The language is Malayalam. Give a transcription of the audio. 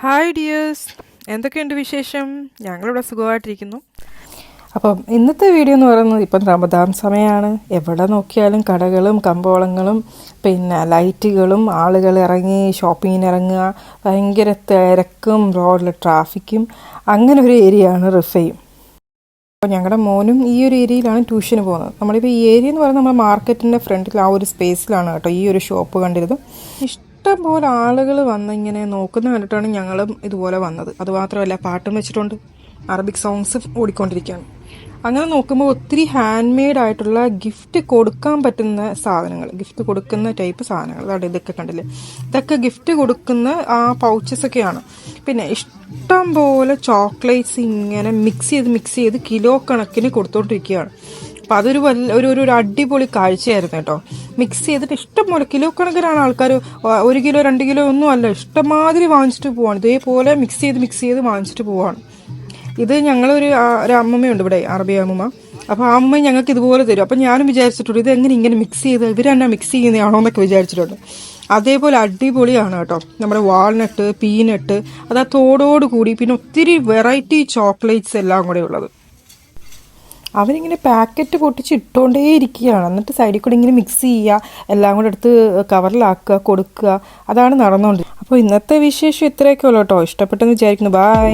ഹായ് ഡിയേഴ്സ്, എന്തൊക്കെയുണ്ട് വിശേഷം? ഞങ്ങളിവിടെ സുഖമായിട്ടിരിക്കുന്നു. അപ്പം ഇന്നത്തെ വീഡിയോ എന്ന് പറയുന്നത് ഇപ്പം റമദാൻ സമയമാണ്. എവിടെ നോക്കിയാലും കടകളും കമ്പോളങ്ങളും പിന്നെ ലൈറ്റുകളും, ആളുകൾ ഇറങ്ങി ഷോപ്പിങ്ങിന് ഇറങ്ങുക, ഭയങ്കര തിരക്കും റോഡിൽ ട്രാഫിക്കും, അങ്ങനെ ഒരു ഏരിയ ആണ് റിഫയും. അപ്പോൾ ഞങ്ങളുടെ മോനും ഈ ഒരു ഏരിയയിലാണ് ട്യൂഷന് പോകുന്നത്. നമ്മളിപ്പോൾ ഈ ഏരിയ എന്ന് പറയുന്നത് നമ്മുടെ മാർക്കറ്റിൻ്റെ ഫ്രണ്ടിൽ ആ ഒരു സ്പേസിലാണ് കേട്ടോ ഈ ഒരു ഷോപ്പ് കണ്ടിരുന്നത്. ഇഷ്ടം പോലെ ആളുകൾ വന്ന് ഇങ്ങനെ നോക്കുന്ന കണ്ടിട്ടാണ് ഞങ്ങളും ഇതുപോലെ വന്നത്. അതുമാത്രമല്ല, പാട്ടും വെച്ചിട്ടുണ്ട്, അറബിക് സോങ്സ് ഓടിക്കൊണ്ടിരിക്കുകയാണ്. അങ്ങനെ നോക്കുമ്പോൾ ഒത്തിരി ഹാൻഡ് മെയ്ഡ് ആയിട്ടുള്ള ഗിഫ്റ്റ് കൊടുക്കാൻ പറ്റുന്ന സാധനങ്ങൾ, ഗിഫ്റ്റ് കൊടുക്കുന്ന ടൈപ്പ് സാധനങ്ങൾ, അതായത് ഇതൊക്കെ കണ്ടില്ലേ, ഇതൊക്കെ ഗിഫ്റ്റ് കൊടുക്കുന്ന ആ പൗച്ചസ് ഒക്കെയാണ്. പിന്നെ ഇഷ്ടം പോലെ ചോക്ലേറ്റ്സ് ഇങ്ങനെ മിക്സ് ചെയ്ത് കിലോ കണക്കിന് കൊടുത്തോണ്ടിരിക്കുകയാണ്. അപ്പം അതൊരു ഒരു അടിപൊളി കാഴ്ചയായിരുന്നു കേട്ടോ. മിക്സ് ചെയ്തിട്ട് ഇഷ്ടംപോലെ കിലോ കണക്കിനാണ് ആൾക്കാർ, 1 കിലോ 2 കിലോ ഒന്നും അല്ല, ഇഷ്ടംമാതിരി വാങ്ങിച്ചിട്ട് പോവാണ്. ഇതേപോലെ മിക്സ് ചെയ്ത് വാങ്ങിച്ചിട്ട് പോവാണ്. ഇത് ഞങ്ങളൊരു അമ്മമ്മയുണ്ട് ഇവിടെ, അറബി അമ്മമ്മ. അപ്പോൾ ആ അമ്മ ഞങ്ങൾക്ക് ഇതുപോലെ തരും. അപ്പം ഞാനും വിചാരിച്ചിട്ടുണ്ട് ഇത് എങ്ങനെ ഇങ്ങനെ മിക്സ് ചെയ്ത് ഇവരെന്നാ മിക്സ് ചെയ്യുന്നതാണോ എന്നൊക്കെ വിചാരിച്ചിട്ടുണ്ട്. അതേപോലെ അടിപൊളിയാണ് കേട്ടോ. നമ്മുടെ വാൾനട്ട്, പീനട്ട്, അത് ആ തോടോട് കൂടി, പിന്നെ ഒത്തിരി വെറൈറ്റി ചോക്ലേറ്റ്സ് എല്ലാം കൂടെ ഉള്ളത്. അവരിങ്ങനെ പാക്കറ്റ് പൊട്ടിച്ച് ഇട്ടുകൊണ്ടേ ഇരിക്കുകയാണ്. എന്നിട്ട് സൈഡിൽ കൂടെ ഇങ്ങനെ മിക്സ് ചെയ്യുക, എല്ലാം കൂടെ എടുത്ത് കവറിലാക്കുക, കൊടുക്കുക, അതാണ് നടന്നുകൊണ്ടിരിക്കുന്നത്. അപ്പോൾ ഇന്നത്തെ വിശേഷം ഇത്രയൊക്കെ ഉള്ളൂ കേട്ടോ. ഇഷ്ടപ്പെട്ടെന്ന് വിചാരിക്കുന്നു. ബൈ.